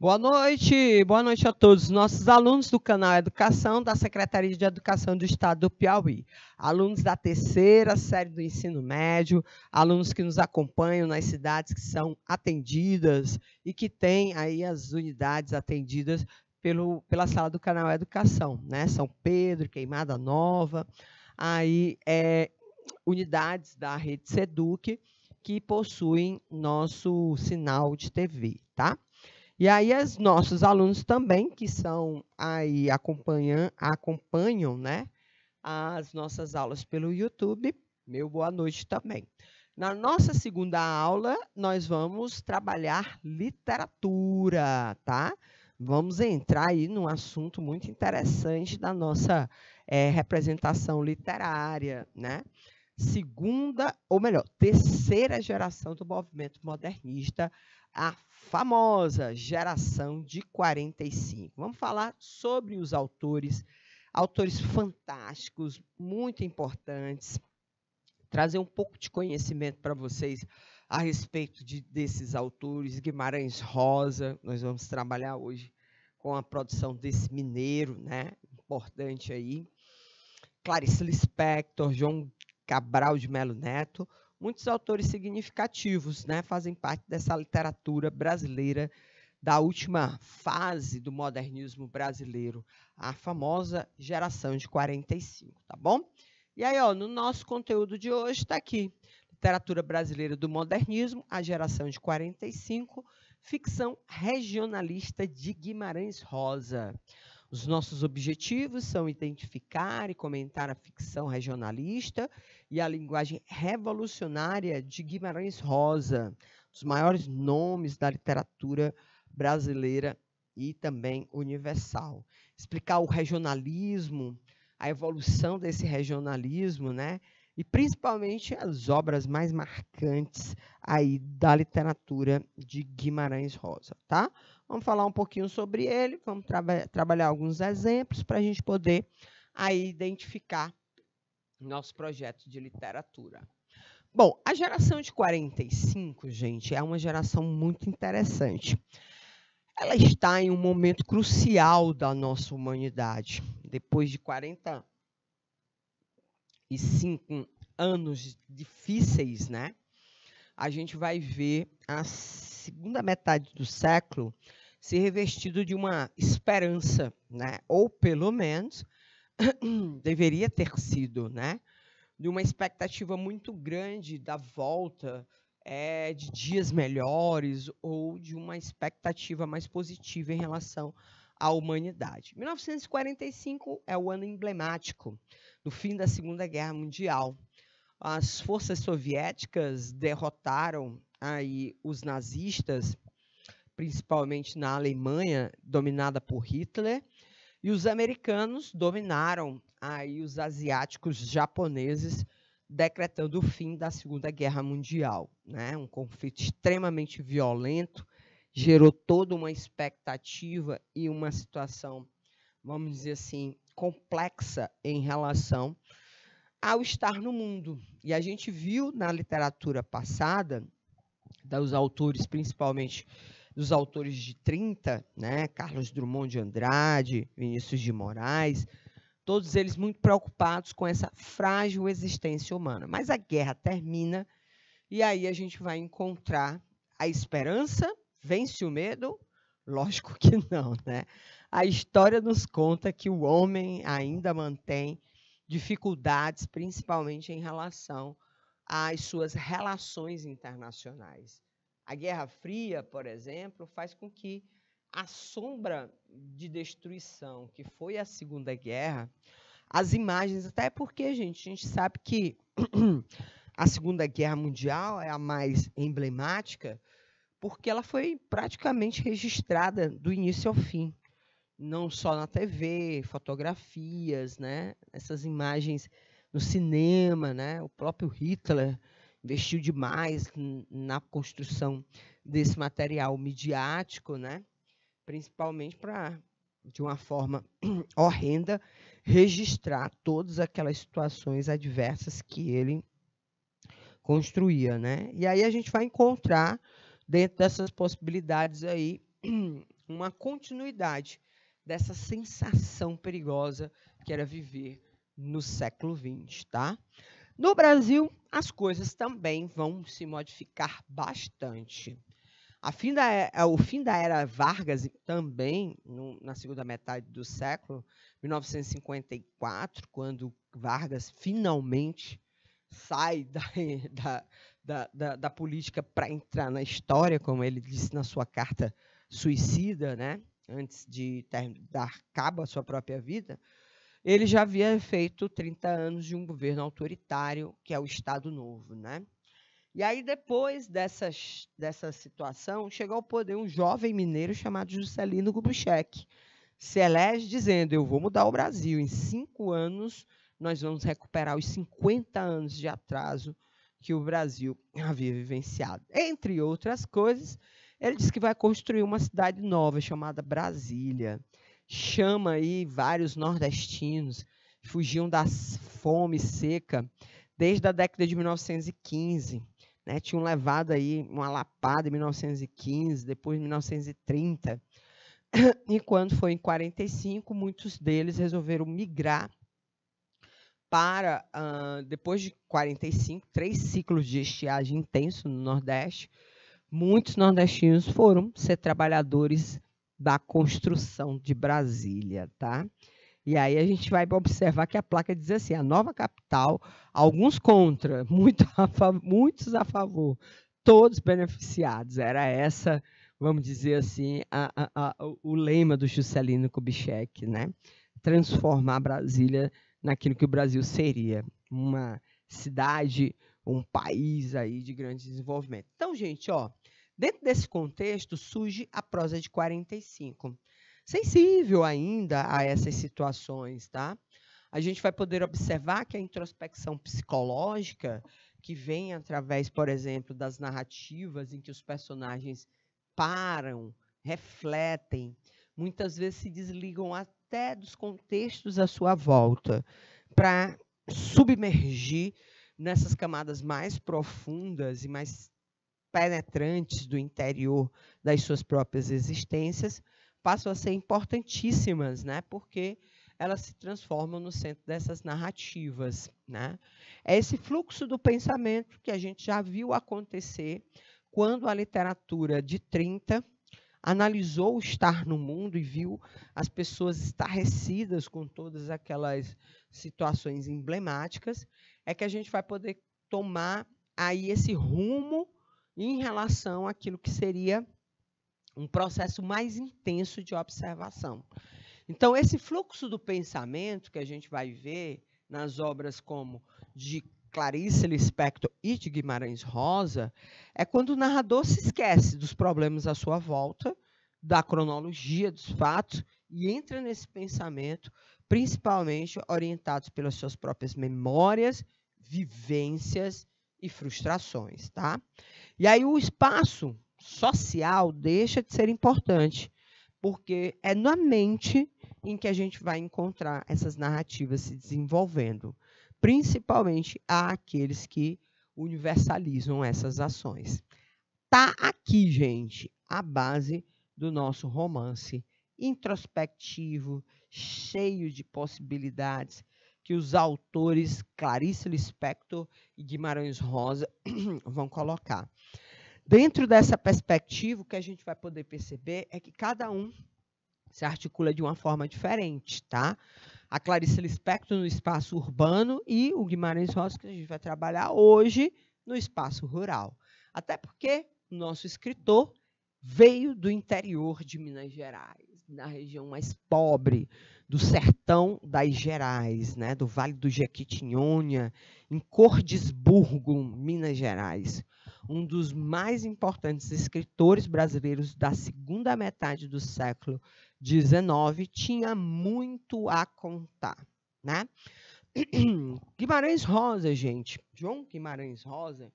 Boa noite a todos nossos alunos do canal Educação da Secretaria de Educação do Estado do Piauí, alunos da terceira série do ensino médio, alunos que nos acompanham nas cidades que são atendidas e que têm aí as unidades atendidas pela sala do canal Educação, né? São Pedro, Queimada Nova, aí unidades da rede Seduc que possuem nosso sinal de TV, tá? E aí, os nossos alunos também, que são aí acompanham, né, as nossas aulas pelo YouTube, meu boa noite também. Na nossa segunda aula, nós vamos trabalhar literatura, tá? Vamos entrar aí num assunto muito interessante da nossa representação literária, né? Segunda, ou melhor, terceira geração do movimento modernista, a famosa geração de 45. Vamos falar sobre os autores fantásticos, muito importantes, trazer um pouco de conhecimento para vocês a respeito desses autores. Guimarães Rosa, nós vamos trabalhar hoje com a produção desse mineiro, né? Importante aí. Clarice Lispector, João Cabral de Melo Neto, muitos autores significativos, né, fazem parte dessa literatura brasileira da última fase do modernismo brasileiro, a famosa geração de 45, tá bom? E aí, ó, no nosso conteúdo de hoje está aqui, literatura brasileira do modernismo, a geração de 45, ficção regionalista de Guimarães Rosa. Os nossos objetivos são identificar e comentar a ficção regionalista e a linguagem revolucionária de Guimarães Rosa, os maiores nomes da literatura brasileira e também universal. Explicar o regionalismo, a evolução desse regionalismo, né? E principalmente as obras mais marcantes aí da literatura de Guimarães Rosa, tá? Vamos falar um pouquinho sobre ele, vamos trabalhar alguns exemplos para a gente poder aí identificar nosso projeto de literatura. Bom, a geração de 45, gente, é uma geração muito interessante. Ela está em um momento crucial da nossa humanidade. Depois de 45 anos difíceis, né? A gente vai ver a segunda metade do século se revestido de uma esperança, né? Ou pelo menos deveria ter sido, né? De uma expectativa muito grande da volta de dias melhores ou de uma expectativa mais positiva em relação à humanidade. 1945 é o ano emblemático do fim da Segunda Guerra Mundial. As forças soviéticas derrotaram aí os nazistas, principalmente na Alemanha, dominada por Hitler, e os americanos dominaram aí os asiáticos japoneses, decretando o fim da Segunda Guerra Mundial, né? Um conflito extremamente violento, gerou toda uma expectativa e uma situação, vamos dizer assim, complexa em relação ao estar no mundo. E a gente viu na literatura passada, dos autores, principalmente dos autores de 30, né, Carlos Drummond de Andrade, Vinícius de Moraes, todos eles muito preocupados com essa frágil existência humana. Mas a guerra termina e aí a gente vai encontrar a esperança, vence o medo? Lógico que não, né? A história nos conta que o homem ainda mantém dificuldades, principalmente em relação às suas relações internacionais. A Guerra Fria, por exemplo, faz com que a sombra de destruição que foi a Segunda Guerra, as imagens, até porque, gente, a gente sabe que a Segunda Guerra Mundial é a mais emblemática, porque ela foi praticamente registrada do início ao fim, não só na TV, fotografias, né? Essas imagens no cinema, né? O próprio Hitler investiu demais na construção desse material midiático, né? Principalmente para, de uma forma horrenda, registrar todas aquelas situações adversas que ele construía, né? E aí a gente vai encontrar, dentro dessas possibilidades aí, uma continuidade dessa sensação perigosa que era viver no século XX, tá? No Brasil, as coisas também vão se modificar bastante. O fim da era Vargas também, na segunda metade do século, 1954, quando Vargas finalmente sai da política para entrar na história, como ele disse na sua carta suicida, né? Antes de dar cabo à sua própria vida, ele já havia feito 30 anos de um governo autoritário, que é o Estado Novo, né? E aí, depois dessa situação, chega ao poder um jovem mineiro chamado Juscelino Kubitschek. Se elege dizendo, eu vou mudar o Brasil. Em 5 anos, nós vamos recuperar os 50 anos de atraso que o Brasil havia vivenciado. Entre outras coisas, ele diz que vai construir uma cidade nova chamada Brasília. Chama aí vários nordestinos que fugiam da fome seca desde a década de 1915. Né, tinham levado aí uma lapada em 1915, depois em 1930. E quando foi em 45, muitos deles resolveram migrar para, depois de 45, 3 ciclos de estiagem intenso no Nordeste, muitos nordestinos foram ser trabalhadores da construção de Brasília, tá? E aí a gente vai observar que a placa diz assim, a nova capital, alguns contra, muitos a favor, todos beneficiados. Era essa, vamos dizer assim, o lema do Juscelino Kubitschek, né? Transformar Brasília naquilo que o Brasil seria, uma cidade, um país aí de grande desenvolvimento. Então, gente, ó, dentro desse contexto surge a prosa de 45. Sensível ainda a essas situações, tá? A gente vai poder observar que a introspecção psicológica, que vem através, por exemplo, das narrativas em que os personagens param, refletem, muitas vezes se desligam até dos contextos à sua volta, para submergir nessas camadas mais profundas e mais penetrantes do interior das suas próprias existências, passam a ser importantíssimas, né? Porque elas se transformam no centro dessas narrativas, né? É esse fluxo do pensamento que a gente já viu acontecer quando a literatura de 30 analisou o estar no mundo e viu as pessoas estarrecidas com todas aquelas situações emblemáticas, é que a gente vai poder tomar aí esse rumo em relação àquilo que seria um processo mais intenso de observação. Então, esse fluxo do pensamento que a gente vai ver nas obras como de Clarice Lispector e de Guimarães Rosa, é quando o narrador se esquece dos problemas à sua volta, da cronologia dos fatos, e entra nesse pensamento, principalmente orientados pelas suas próprias memórias, vivências e frustrações, tá? E aí o espaço social deixa de ser importante, porque é na mente em que a gente vai encontrar essas narrativas se desenvolvendo, principalmente àqueles que universalizam essas ações. Tá aqui, gente, a base do nosso romance introspectivo, cheio de possibilidades, que os autores Clarice Lispector e Guimarães Rosa vão colocar. Dentro dessa perspectiva, o que a gente vai poder perceber é que cada um se articula de uma forma diferente, tá? A Clarice Lispector no espaço urbano e o Guimarães Rosa, que a gente vai trabalhar hoje, no espaço rural. Até porque o nosso escritor veio do interior de Minas Gerais, na região mais pobre do sertão das Gerais, né? Do Vale do Jequitinhonha, em Cordisburgo, Minas Gerais. Um dos mais importantes escritores brasileiros da segunda metade do século XIX, tinha muito a contar, né? Guimarães Rosa, gente, João Guimarães Rosa,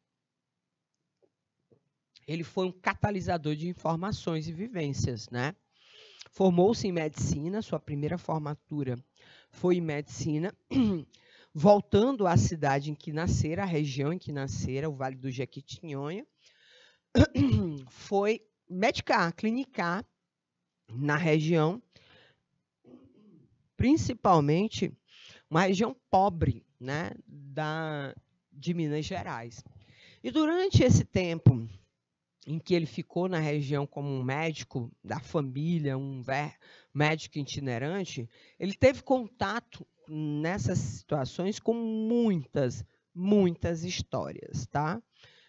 ele foi um catalisador de informações e vivências, né? Formou-se em medicina, sua primeira formatura foi em medicina, voltando à cidade em que nascera, a região em que nascera, o Vale do Jequitinhonha, foi medicar, clinicar na região, principalmente uma região pobre, né, de Minas Gerais. E durante esse tempo em que ele ficou na região como um médico da família, médico itinerante, ele teve contato nessas situações com muitas histórias, tá?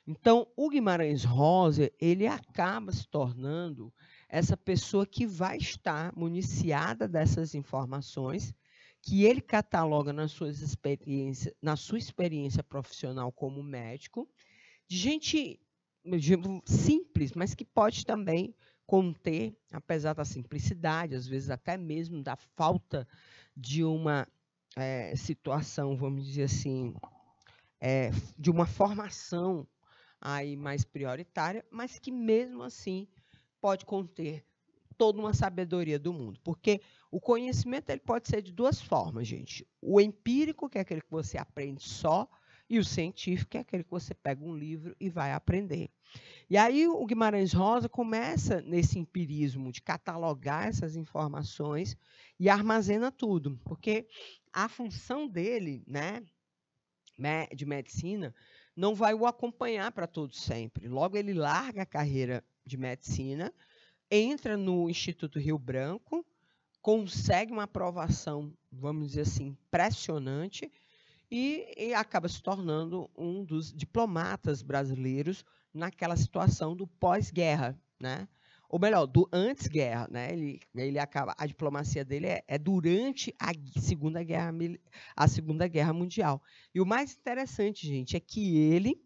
Então, o Guimarães Rosa, ele acaba se tornando essa pessoa que vai estar municiada dessas informações, que ele cataloga na sua experiência profissional como médico, de gente simples, mas que pode também conter, apesar da simplicidade, às vezes até mesmo da falta de uma situação, vamos dizer assim, de uma formação aí mais prioritária, mas que mesmo assim pode conter toda uma sabedoria do mundo, porque o conhecimento ele pode ser de duas formas, gente. O empírico, que é aquele que você aprende só, e o científico, que é aquele que você pega um livro e vai aprender. E aí o Guimarães Rosa começa nesse empirismo de catalogar essas informações e armazena tudo, porque a função dele, né, de medicina, não vai o acompanhar para todo sempre. Logo ele larga a carreira de medicina, entra no Instituto Rio Branco, consegue uma aprovação, vamos dizer assim, impressionante, e acaba se tornando um dos diplomatas brasileiros naquela situação do pós-guerra, né? Ou melhor, do antes-guerra, né? Ele acaba, a diplomacia dele é durante a Segunda Guerra Mundial. E o mais interessante, gente, é que ele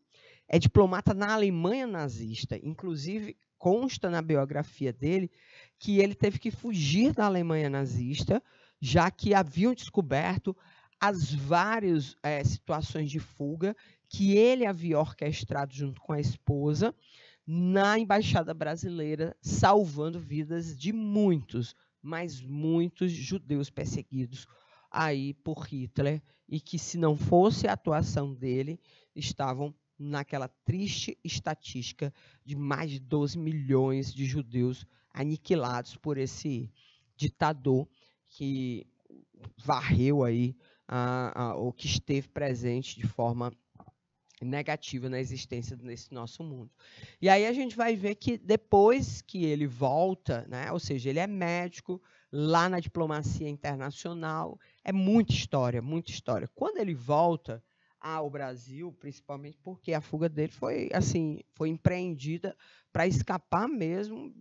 é diplomata na Alemanha nazista. Inclusive, consta na biografia dele que ele teve que fugir da Alemanha nazista, já que haviam descoberto as várias situações de fuga que ele havia orquestrado junto com a esposa na Embaixada Brasileira, salvando vidas de muitos, mas muitos judeus perseguidos aí por Hitler, e que, se não fosse a atuação dele, estavam naquela triste estatística de mais de 12 milhões de judeus aniquilados por esse ditador que varreu aí o que esteve presente de forma negativa na existência desse nosso mundo. E aí a gente vai ver que depois que ele volta, né, ou seja, ele é médico lá na diplomacia internacional, é muita história, muita história. Quando ele volta ao Brasil, principalmente porque a fuga dele foi assim, foi empreendida para escapar mesmo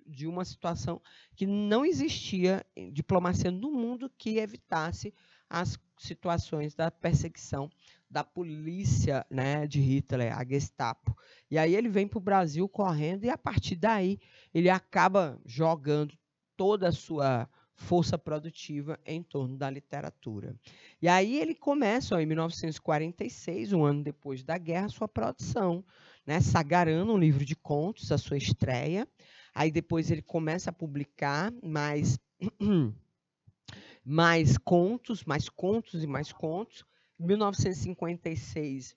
de uma situação que não existia diplomacia no mundo que evitasse as situações da perseguição da polícia, né, de Hitler, a Gestapo. E aí ele vem para o Brasil correndo e, a partir daí, ele acaba jogando toda a sua força produtiva em torno da literatura. E aí ele começa, ó, em 1946, um ano depois da guerra, sua produção, né, Sagarana, um livro de contos, a sua estreia. Aí depois ele começa a publicar mais contos e mais contos. Em 1956,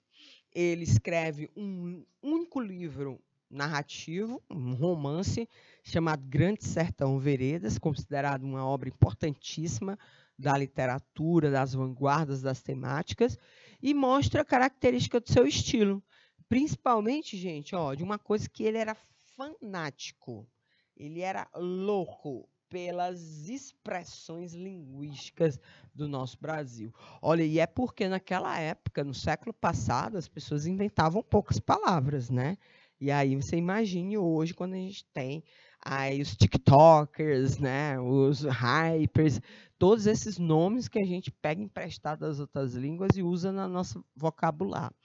ele escreve um único livro narrativo, um romance, chamado Grande Sertão Veredas, considerado uma obra importantíssima da literatura, das vanguardas, das temáticas, e mostra a característica do seu estilo. Principalmente, gente, ó, de uma coisa que ele era fanático, ele era louco pelas expressões linguísticas do nosso Brasil. Olha, e é porque naquela época, no século passado, as pessoas inventavam poucas palavras, né? E aí você imagine hoje, quando a gente tem aí os TikTokers, né, os hypers, todos esses nomes que a gente pega emprestado das outras línguas e usa no nosso vocabulário.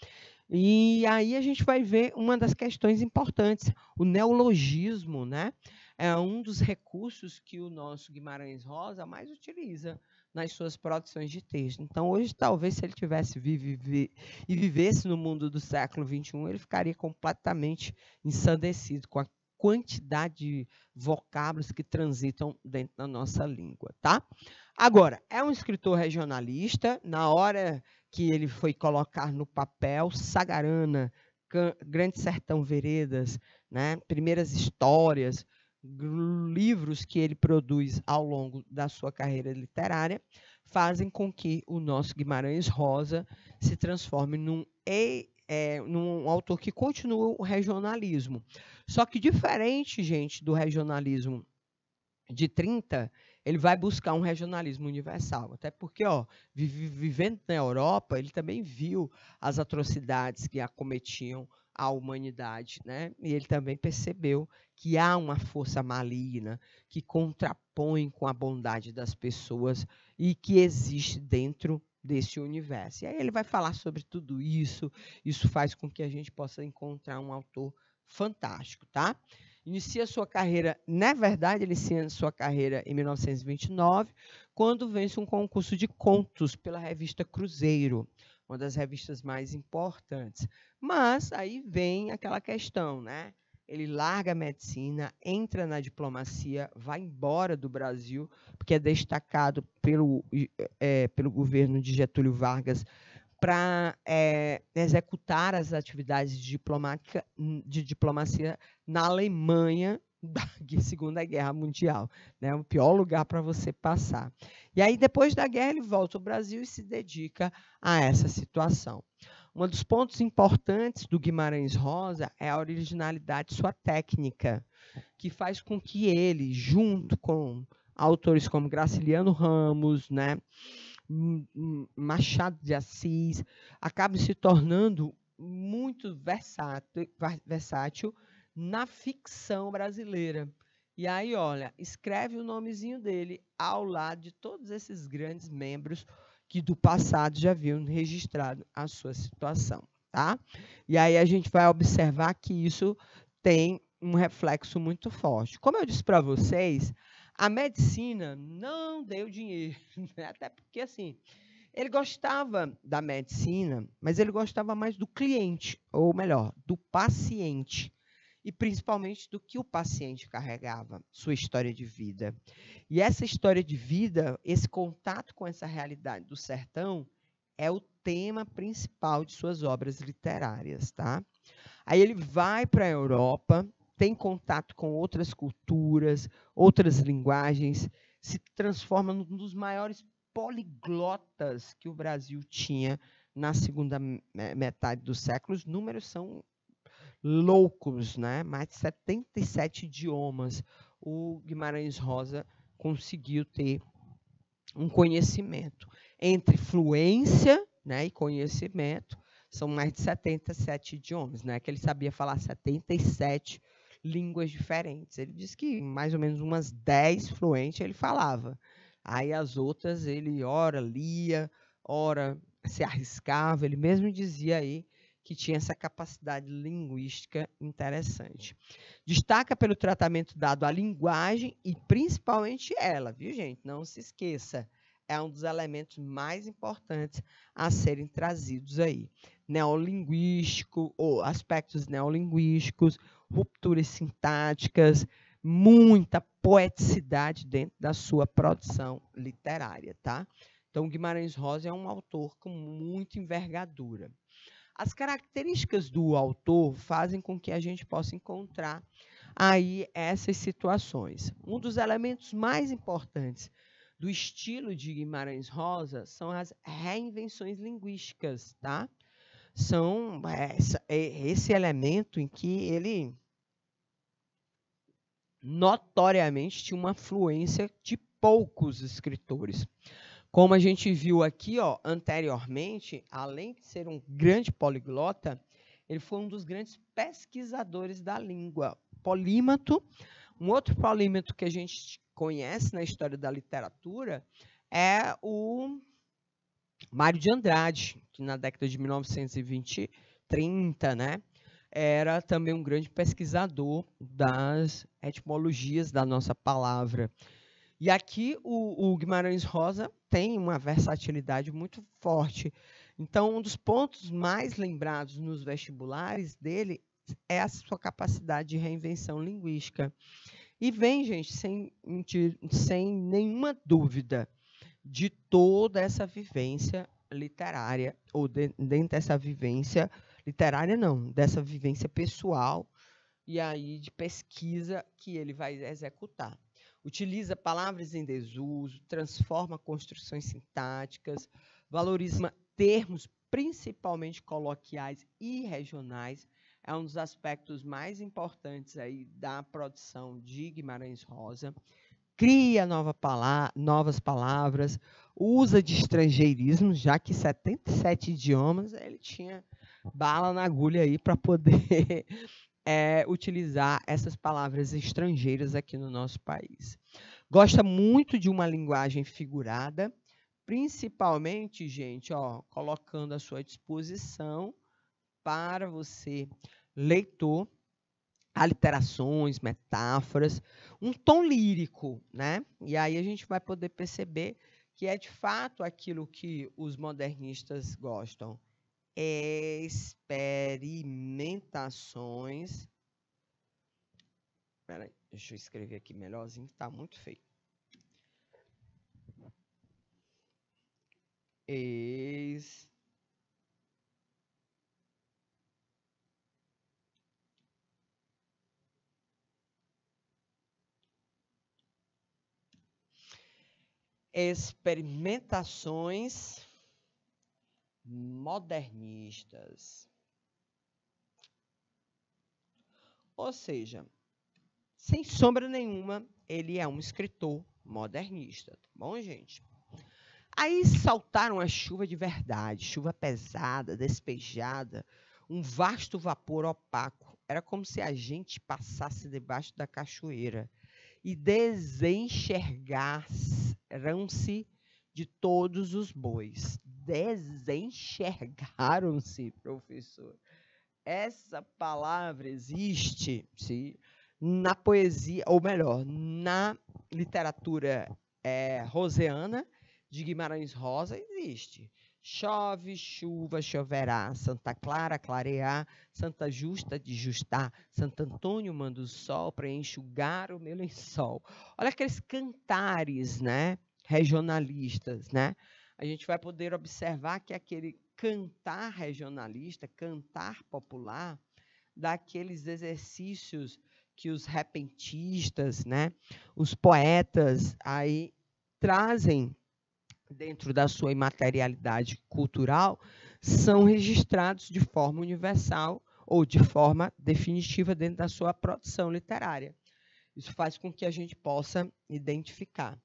E aí a gente vai ver uma das questões importantes, o neologismo, né? É um dos recursos que o nosso Guimarães Rosa mais utiliza nas suas produções de texto. Então, hoje, talvez, se ele tivesse e vivesse no mundo do século XXI, ele ficaria completamente ensandecido com a quantidade de vocábulos que transitam dentro da nossa língua, tá? Agora, é um escritor regionalista. Na hora que ele foi colocar no papel, Sagarana, Grande Sertão Veredas, né, Primeiras Histórias, livros que ele produz ao longo da sua carreira literária, fazem com que o nosso Guimarães Rosa se transforme num autor que continua o regionalismo. Só que diferente, gente, do regionalismo de 30, ele vai buscar um regionalismo universal. Até porque, vivendo na Europa, ele também viu as atrocidades que acometiam a humanidade, né? E ele também percebeu que há uma força maligna que contrapõe com a bondade das pessoas e que existe dentro desse universo. E aí ele vai falar sobre tudo isso. Isso faz com que a gente possa encontrar um autor fantástico, tá? Inicia sua carreira, na verdade, ele inicia sua carreira em 1929, quando vence um concurso de contos pela revista Cruzeiro, uma das revistas mais importantes. Mas aí vem aquela questão, né? Ele larga a medicina, entra na diplomacia, vai embora do Brasil, porque é destacado pelo governo de Getúlio Vargas para executar as atividades de diplomacia na Alemanha da Segunda Guerra Mundial, né? O pior lugar para você passar. E aí, depois da guerra, ele volta ao Brasil e se dedica a essa situação. Um dos pontos importantes do Guimarães Rosa é a originalidade de sua técnica, que faz com que ele, junto com autores como Graciliano Ramos, né, Machado de Assis, acaba se tornando muito versátil na ficção brasileira. E aí, olha, escreve o nomezinho dele ao lado de todos esses grandes membros que do passado já haviam registrado a sua situação, tá? E aí a gente vai observar que isso tem um reflexo muito forte. Como eu disse para vocês, a medicina não deu dinheiro, né? Até porque, assim, ele gostava da medicina, mas ele gostava mais do cliente, ou melhor, do paciente, e principalmente do que o paciente carregava, sua história de vida. E essa história de vida, esse contato com essa realidade do sertão, é o tema principal de suas obras literárias, tá? Aí ele vai para a Europa, tem contato com outras culturas, outras linguagens, se transforma num dos maiores poliglotas que o Brasil tinha na segunda metade do século. Os números são loucos, né? Mais de 77 idiomas. O Guimarães Rosa conseguiu ter um conhecimento entre fluência, né, e conhecimento. São mais de 77 idiomas, né? Que ele sabia falar 77 línguas diferentes. Ele disse que mais ou menos umas 10 fluentes ele falava. Aí as outras ele ora lia, ora se arriscava. Ele mesmo dizia aí que tinha essa capacidade linguística interessante. Destaca pelo tratamento dado à linguagem e principalmente ela, viu, gente? Não se esqueça. É um dos elementos mais importantes a serem trazidos aí. Neolinguístico, ou aspectos neolinguísticos, rupturas sintáticas, muita poeticidade dentro da sua produção literária, tá? Então, Guimarães Rosa é um autor com muita envergadura. As características do autor fazem com que a gente possa encontrar aí essas situações. Um dos elementos mais importantes do estilo de Guimarães Rosa são as reinvenções linguísticas, tá? São esse elemento em que ele notoriamente tinha uma fluência de poucos escritores. Como a gente viu aqui, anteriormente, além de ser um grande poliglota, ele foi um dos grandes pesquisadores da língua. Polímato. Um outro polímato que a gente conhece na história da literatura é o Mário de Andrade, que na década de 1920, 30, né, era também um grande pesquisador das etimologias da nossa palavra. E aqui o Guimarães Rosa tem uma versatilidade muito forte. Então, um dos pontos mais lembrados nos vestibulares dele é a sua capacidade de reinvenção linguística. E vem, gente, sem nenhuma dúvida, de toda essa vivência literária, ou dentro dessa vivência literária, não, dessa vivência pessoal, e aí de pesquisa que ele vai executar. Utiliza palavras em desuso, transforma construções sintáticas, valoriza termos principalmente coloquiais e regionais. É um dos aspectos mais importantes aí da produção de Guimarães Rosa. Cria novas palavras, usa de estrangeirismos, já que 77 idiomas ele tinha bala na agulha aí para poder utilizar essas palavras estrangeiras aqui no nosso país. Gosta muito de uma linguagem figurada, principalmente, gente, colocando à sua disposição para você, leitor, aliterações, metáforas, um tom lírico, né? E aí a gente vai poder perceber que é de fato aquilo que os modernistas gostam. Experimentações. Espera aí, deixa eu escrever aqui melhorzinho, que está muito feio. Experimentações modernistas. Ou seja, sem sombra nenhuma, ele é um escritor modernista, tá bom, gente? Aí saltaram a chuva de verdade, chuva pesada, despejada, um vasto vapor opaco. Era como se a gente passasse debaixo da cachoeira e desenxergaram-se de todos os bois. Desenxergaram-se, professor. Essa palavra existe, sim, na poesia, ou melhor, na literatura roseana de Guimarães Rosa existe. Chove, chuva, choverá, Santa Clara, clarear, Santa Justa, de justar, Santo Antônio manda o sol para enxugar o meu lençol. Olha aqueles cantares, né, regionalistas, né? A gente vai poder observar que aquele cantar regionalista, cantar popular, daqueles exercícios que os repentistas, né, os poetas aí trazem dentro da sua imaterialidade cultural, são registrados de forma universal ou de forma definitiva dentro da sua produção literária. Isso faz com que a gente possa identificar.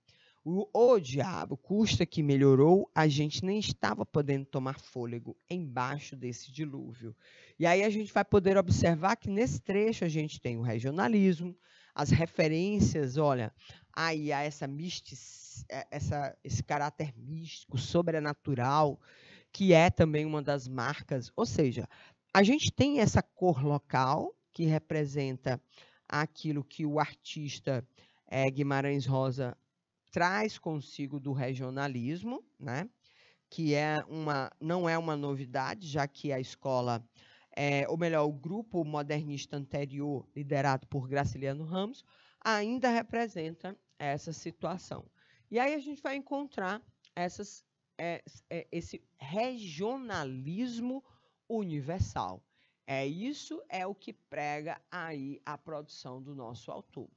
O diabo, custa que melhorou, a gente nem estava podendo tomar fôlego embaixo desse dilúvio. E aí a gente vai poder observar que nesse trecho a gente tem o regionalismo, as referências, olha, aí a esse caráter místico, sobrenatural, que é também uma das marcas. Ou seja, a gente tem essa cor local, que representa aquilo que o artista Guimarães Rosa traz consigo do regionalismo, né? Que não é uma novidade, já que a escola, ou melhor, o grupo modernista anterior, liderado por Graciliano Ramos, ainda representa essa situação. E aí a gente vai encontrar esse regionalismo universal. Isso é o que prega aí a produção do nosso autor.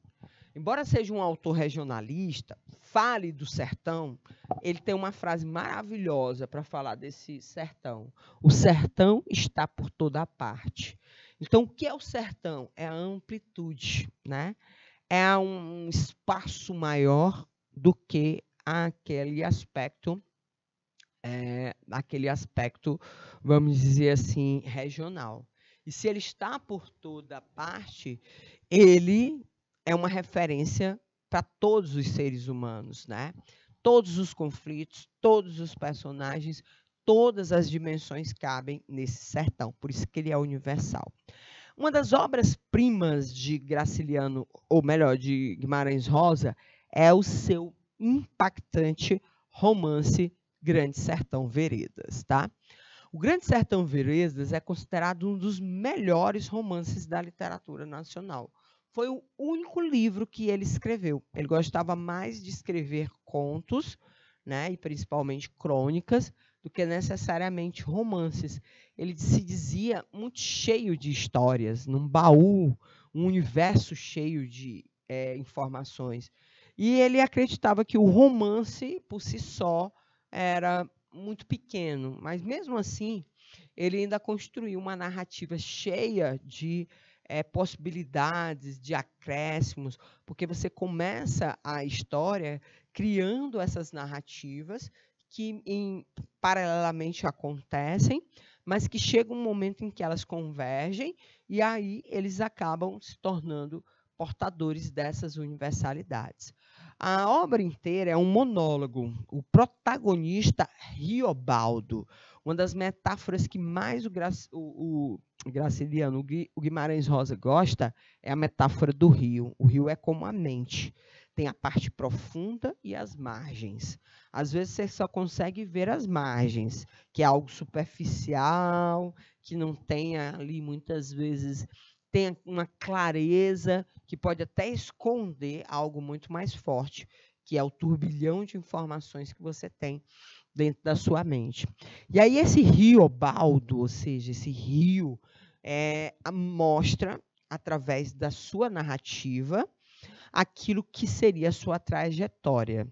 Embora seja um autor regionalista, fale do sertão, ele tem uma frase maravilhosa para falar desse sertão. O sertão está por toda parte. Então, o que é o sertão? É a amplitude, né? É um espaço maior do que aquele aspecto, vamos dizer assim, regional. E se ele está por toda parte, ele é uma referência para todos os seres humanos, né? Todos os conflitos, todos os personagens, todas as dimensões cabem nesse sertão, por isso que ele é universal. Uma das obras-primas de Graciliano, ou melhor, de Guimarães Rosa, é o seu impactante romance Grande Sertão Veredas, tá? O Grande Sertão Veredas é considerado um dos melhores romances da literatura nacional. Foi o único livro que ele escreveu. Ele gostava mais de escrever contos, né, e principalmente crônicas, do que necessariamente romances. Ele se dizia muito cheio de histórias, num baú, um universo cheio de informações. E ele acreditava que o romance, por si só, era muito pequeno, mas mesmo assim, ele ainda construiu uma narrativa cheia de possibilidades, de acréscimos, porque você começa a história criando essas narrativas que paralelamente acontecem, mas que chega um momento em que elas convergem e aí eles acabam se tornando portadores dessas universalidades. A obra inteira é um monólogo. O protagonista, Riobaldo, uma das metáforas que mais o Graciliano, o Guimarães Rosa gosta, é a metáfora do rio. O rio é como a mente. Tem a parte profunda e as margens. Às vezes você só consegue ver as margens, que é algo superficial, que não tem ali muitas vezes tem uma clareza que pode até esconder algo muito mais forte, que é o turbilhão de informações que você tem dentro da sua mente. E aí esse Riobaldo, ou seja, esse rio, mostra, através da sua narrativa, aquilo que seria a sua trajetória.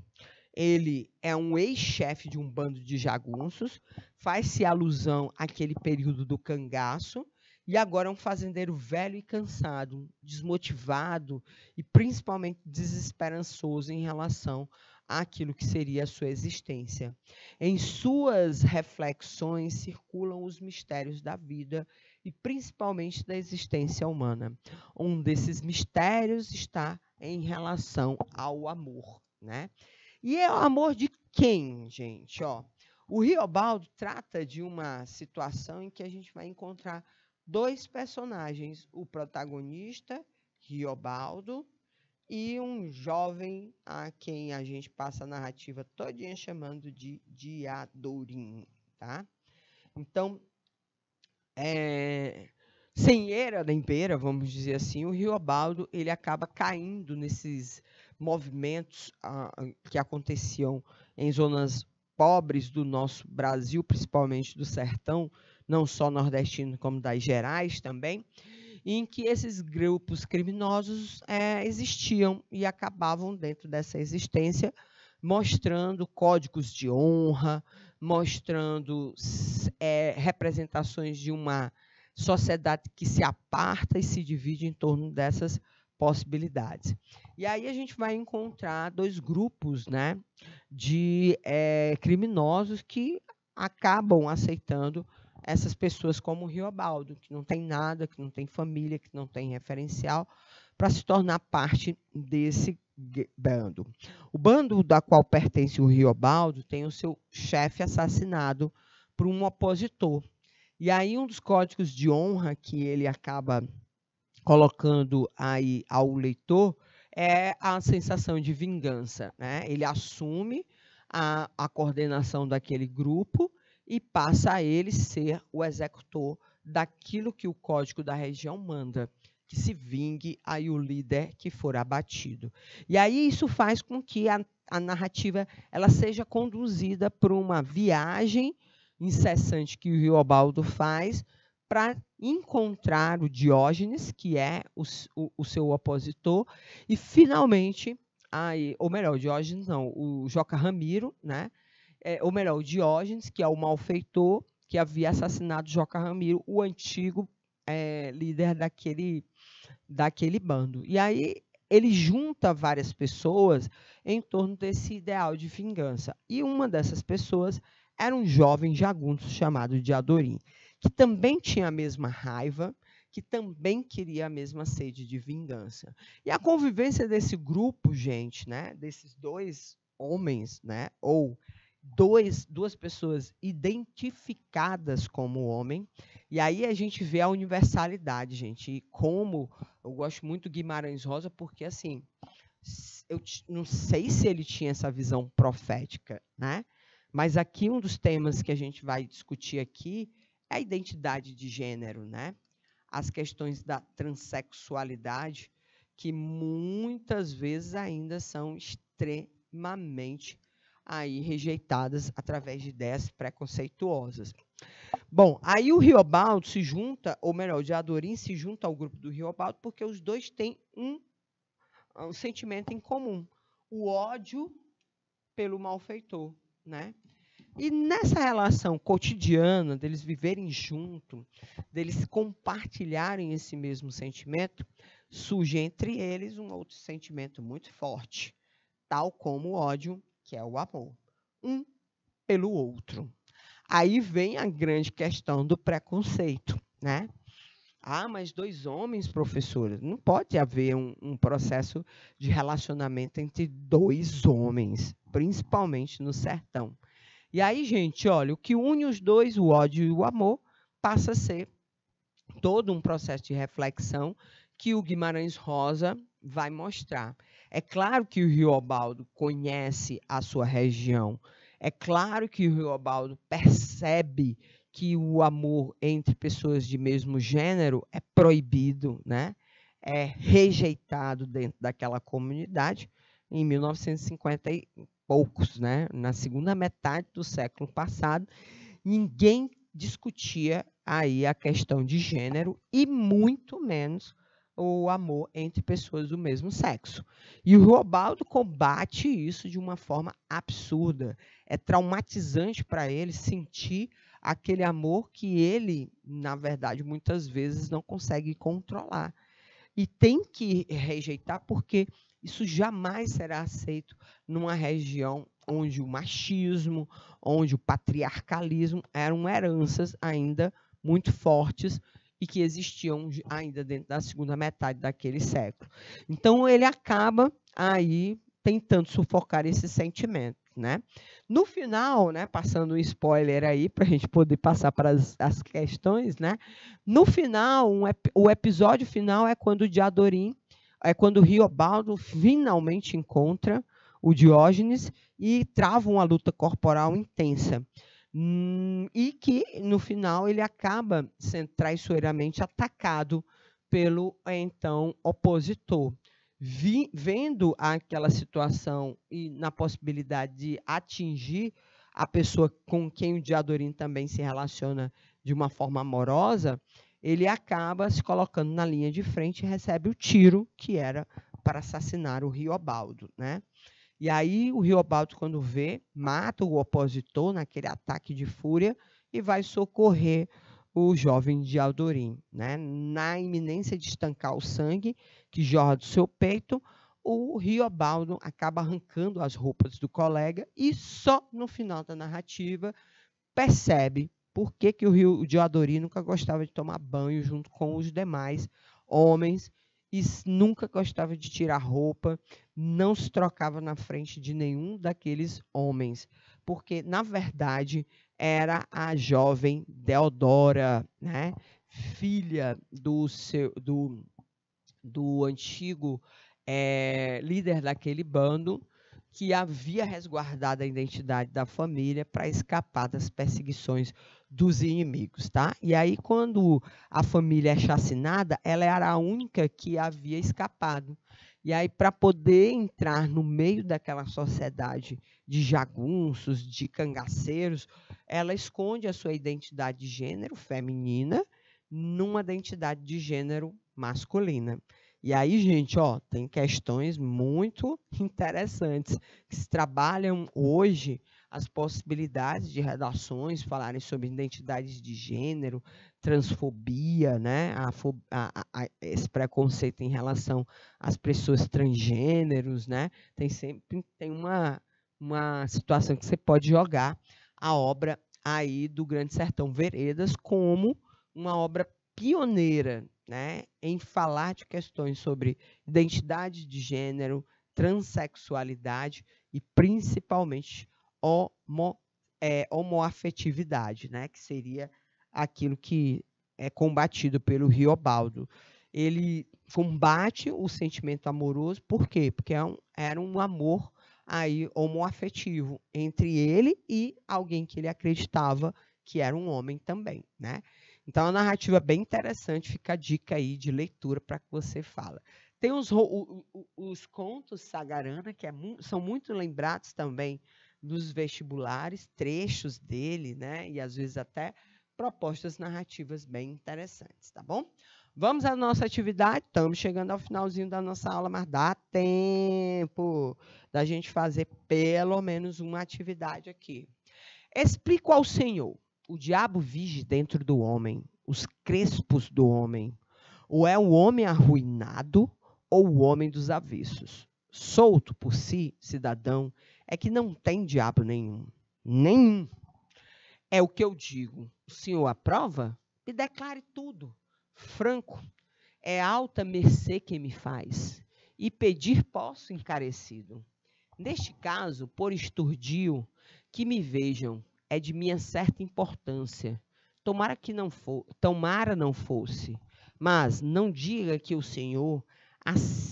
Ele é um ex-chefe de um bando de jagunços, faz-se alusão àquele período do cangaço, e agora é um fazendeiro velho e cansado, desmotivado e principalmente desesperançoso em relação àquilo que seria a sua existência. Em suas reflexões circulam os mistérios da vida e principalmente da existência humana. Um desses mistérios está em relação ao amor, né? E é o amor de quem, gente? Ó, o Riobaldo trata de uma situação em que a gente vai encontrar dois personagens, o protagonista, Riobaldo, e um jovem a quem a gente passa a narrativa todinha chamando de Diadorim, tá? Então, sem eira nem beira, vamos dizer assim, o Riobaldo ele acaba caindo nesses movimentos que aconteciam em zonas pobres do nosso Brasil, principalmente do sertão, não só nordestino como das Gerais também, em que esses grupos criminosos existiam e acabavam dentro dessa existência mostrando códigos de honra, mostrando representações de uma sociedade que se aparta e se divide em torno dessas possibilidades. E aí a gente vai encontrar dois grupos, né, de criminosos que acabam aceitando essas pessoas como o Riobaldo, que não tem nada, que não tem família, que não tem referencial, para se tornar parte desse bando. O bando da qual pertence o Riobaldo tem o seu chefe assassinado por um opositor. E aí um dos códigos de honra que ele acaba colocando aí ao leitor é a sensação de vingança, né? Ele assume a coordenação daquele grupo e passa a ele ser o executor daquilo que o código da região manda, que se vingue aí o líder que for abatido. E aí isso faz com que a narrativa ela seja conduzida por uma viagem incessante que o Riobaldo faz para encontrar o Diógenes, que é o seu opositor, e finalmente, ou melhor, o Diógenes não, o Joca Ramiro, né? Ou melhor, o Diógenes, que é o malfeitor que havia assassinado Joca Ramiro, o antigo líder daquele bando. E aí ele junta várias pessoas em torno desse ideal de vingança. E uma dessas pessoas era um jovem jagunço chamado Diadorim, que também tinha a mesma raiva, que também queria a mesma sede de vingança. E a convivência desse grupo, gente, né, desses dois homens, né, ou duas pessoas identificadas como homem, e aí a gente vê a universalidade, gente, e como eu gosto muito do Guimarães Rosa, porque assim, eu não sei se ele tinha essa visão profética, né? Mas aqui um dos temas que a gente vai discutir aqui é a identidade de gênero, né? As questões da transexualidade, que muitas vezes ainda são extremamente aí rejeitadas através de ideias preconceituosas. Bom, aí o Riobaldo se junta, ou melhor, o Diadorim se junta ao grupo do Riobaldo porque os dois têm um sentimento em comum, o ódio pelo malfeitor, né? E nessa relação cotidiana, deles viverem junto, deles compartilharem esse mesmo sentimento, surge entre eles um outro sentimento muito forte, tal como o ódio, que é o amor, um pelo outro. Aí vem a grande questão do preconceito, né? Ah, mas dois homens, professora, não pode haver um processo de relacionamento entre dois homens, principalmente no sertão. E aí, gente, olha, o que une os dois, o ódio e o amor, passa a ser todo um processo de reflexão que o Guimarães Rosa vai mostrar. É claro que o Riobaldo conhece a sua região, é claro que o Riobaldo percebe que o amor entre pessoas de mesmo gênero é proibido, né? É rejeitado dentro daquela comunidade em 1950 e poucos, né? Na segunda metade do século passado, ninguém discutia aí a questão de gênero e muito menos o amor entre pessoas do mesmo sexo. E o Riobaldo combate isso de uma forma absurda. É traumatizante para ele sentir aquele amor que ele, na verdade, muitas vezes não consegue controlar. E tem que rejeitar porque isso jamais será aceito numa região onde o machismo, onde o patriarcalismo eram heranças ainda muito fortes e que existiam ainda dentro da segunda metade daquele século. Então, ele acaba aí tentando sufocar esse sentimento, né? No final, né, passando um spoiler aí para a gente poder passar para as questões, né? No final, o episódio final é quando o Diadorim, é quando o Riobaldo finalmente encontra o Diógenes e trava uma luta corporal intensa. E que, no final, ele acaba sendo traiçoeiramente atacado pelo, então, opositor. Vendo aquela situação e na possibilidade de atingir a pessoa com quem o Diadorim também se relaciona de uma forma amorosa, ele acaba se colocando na linha de frente e recebe o tiro que era para assassinar o Riobaldo, né? E aí o Riobaldo, quando vê, mata o opositor naquele ataque de fúria e vai socorrer o jovem Diadorim, né? Na iminência de estancar o sangue que jorra do seu peito, o Riobaldo acaba arrancando as roupas do colega e só no final da narrativa percebe por que, que o Diadorim nunca gostava de tomar banho junto com os demais homens e nunca gostava de tirar roupa, não se trocava na frente de nenhum daqueles homens, porque, na verdade, era a jovem Deodora, né, filha do antigo líder daquele bando, que havia resguardado a identidade da família para escapar das perseguições dos inimigos, tá? E aí, quando a família é chacinada, ela era a única que havia escapado. E aí, para poder entrar no meio daquela sociedade de jagunços, de cangaceiros, ela esconde a sua identidade de gênero feminina numa identidade de gênero masculina. E aí, gente, ó, tem questões muito interessantes que se trabalham hoje as possibilidades de redações falarem sobre identidades de gênero, transfobia, né, esse preconceito em relação às pessoas transgêneros, né? Tem uma situação que você pode jogar a obra aí do Grande Sertão Veredas como uma obra pioneira, né, em falar de questões sobre identidade de gênero, transexualidade e principalmente homoafetividade, né, que seria aquilo que é combatido pelo Riobaldo. Ele combate o sentimento amoroso, por quê? Porque era um amor aí homoafetivo entre ele e alguém que ele acreditava que era um homem também, né? Então, é uma narrativa bem interessante, fica a dica aí de leitura para que você fala. Tem os contos Sagarana, que são muito lembrados também nos vestibulares, trechos dele, né? E às vezes até propostas narrativas bem interessantes, tá bom? Vamos à nossa atividade, estamos chegando ao finalzinho da nossa aula, mas dá tempo da gente fazer pelo menos uma atividade aqui. Explico ao Senhor, o diabo vige dentro do homem, os crespos do homem, ou é o homem arruinado ou o homem dos avessos. Solto por si, cidadão, é que não tem diabo nenhum. Nenhum. É o que eu digo. O senhor aprova? Me declare tudo. Franco, é alta mercê que me faz, e pedir posso encarecido. Neste caso, por esturdio, que me vejam, é de minha certa importância. Tomara não fosse, mas não diga que o senhor, acisado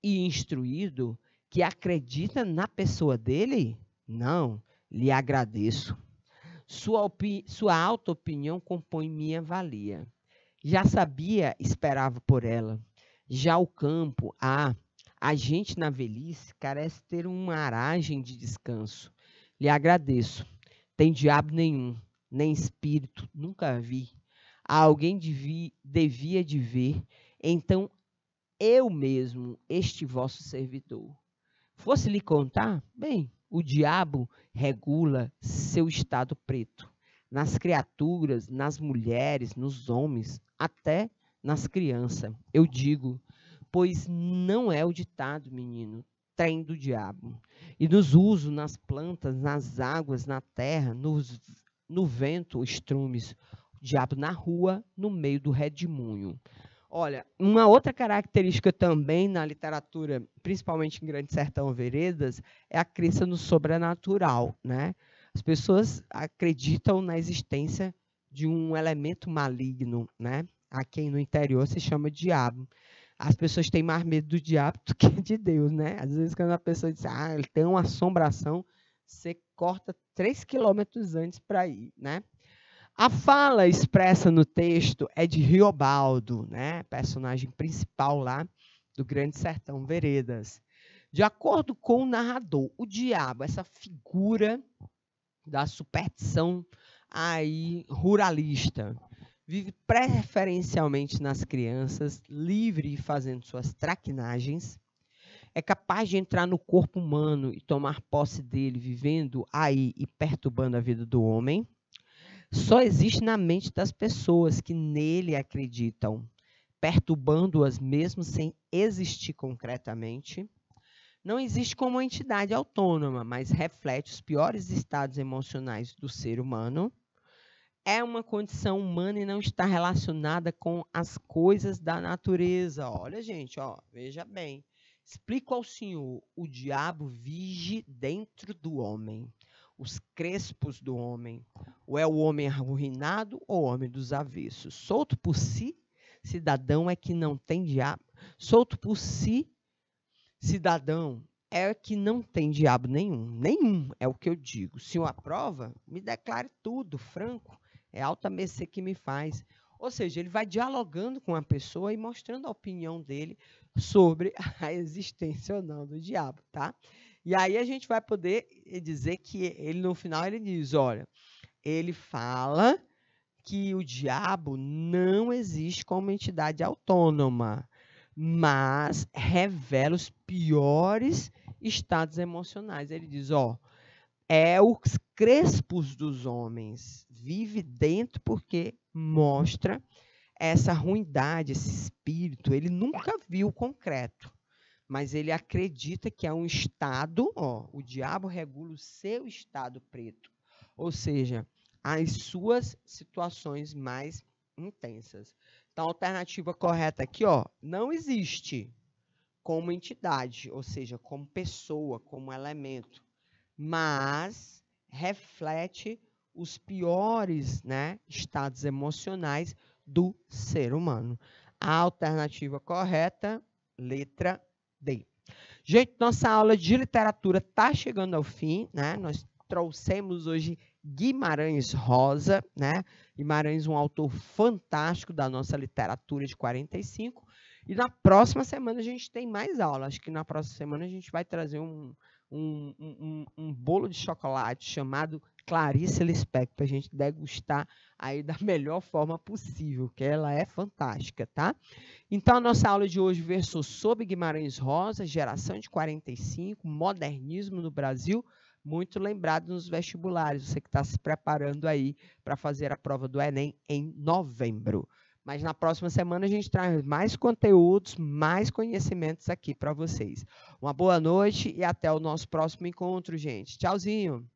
e instruído, que acredita na pessoa dele? Não, lhe agradeço. Sua alta opinião compõe minha valia. Já sabia, esperava por ela. Já o campo, a gente na velhice carece ter uma aragem de descanso. Lhe agradeço. Tem diabo nenhum, nem espírito, nunca vi. Alguém devia de ver, então eu mesmo, este vosso servidor. Fosse lhe contar, bem, o diabo regula seu estado preto, nas criaturas, nas mulheres, nos homens, até nas crianças. Eu digo, pois não é o ditado, menino, trem do diabo. E nos uso nas plantas, nas águas, na terra, no vento, estrumes. O diabo na rua, no meio do redemoinho. Olha, uma outra característica também na literatura, principalmente em Grande Sertão Veredas, é a crença no sobrenatural, né? As pessoas acreditam na existência de um elemento maligno, né? Aqui no interior se chama diabo. As pessoas têm mais medo do diabo do que de Deus, né? Às vezes, quando a pessoa diz, ele tem uma assombração, você corta 3 quilômetros antes para ir, né? A fala expressa no texto é de Riobaldo, né? Personagem principal lá do Grande Sertão Veredas. De acordo com o narrador, o diabo, essa figura da superstição aí ruralista, vive preferencialmente nas crianças, livre e fazendo suas traquinagens, é capaz de entrar no corpo humano e tomar posse dele, vivendo aí e perturbando a vida do homem. Só existe na mente das pessoas que nele acreditam, perturbando-as mesmo sem existir concretamente. Não existe como uma entidade autônoma, mas reflete os piores estados emocionais do ser humano. É uma condição humana e não está relacionada com as coisas da natureza. Olha, gente, veja bem. Explico ao senhor, o diabo vige dentro do homem, os crespos do homem, ou é o homem arruinado ou o homem dos avessos. Solto por si, cidadão é que não tem diabo. Solto por si, cidadão é que não tem diabo nenhum. Nenhum é o que eu digo. Se o aprova, me declare tudo, franco. É alta mercê que me faz. Ou seja, ele vai dialogando com a pessoa e mostrando a opinião dele sobre a existência ou não do diabo, tá? E aí a gente vai poder dizer que ele, no final, ele diz, olha, ele fala que o diabo não existe como entidade autônoma, mas revela os piores estados emocionais. Ele diz, é os crespos dos homens, vive dentro porque mostra essa ruindade, esse espírito. Ele nunca viu o concreto, mas ele acredita que é um estado, o diabo regula o seu estado preto, ou seja, as suas situações mais intensas. Então, a alternativa correta aqui, não existe como entidade, ou seja, como pessoa, como elemento, mas reflete os piores, né, estados emocionais do ser humano. A alternativa correta, letra D. Gente, nossa aula de literatura está chegando ao fim, né? Nós trouxemos hoje Guimarães Rosa, né? Guimarães, um autor fantástico da nossa literatura de 45. E na próxima semana a gente tem mais aula. Acho que na próxima semana a gente vai trazer um bolo de chocolate chamado Clarice Lispector, para a gente degustar aí da melhor forma possível, que ela é fantástica, tá? Então, a nossa aula de hoje versou sobre Guimarães Rosa, geração de 45, modernismo no Brasil, muito lembrado nos vestibulares, você que está se preparando aí para fazer a prova do Enem em novembro. Mas na próxima semana a gente traz mais conteúdos, mais conhecimentos aqui para vocês. Uma boa noite e até o nosso próximo encontro, gente. Tchauzinho!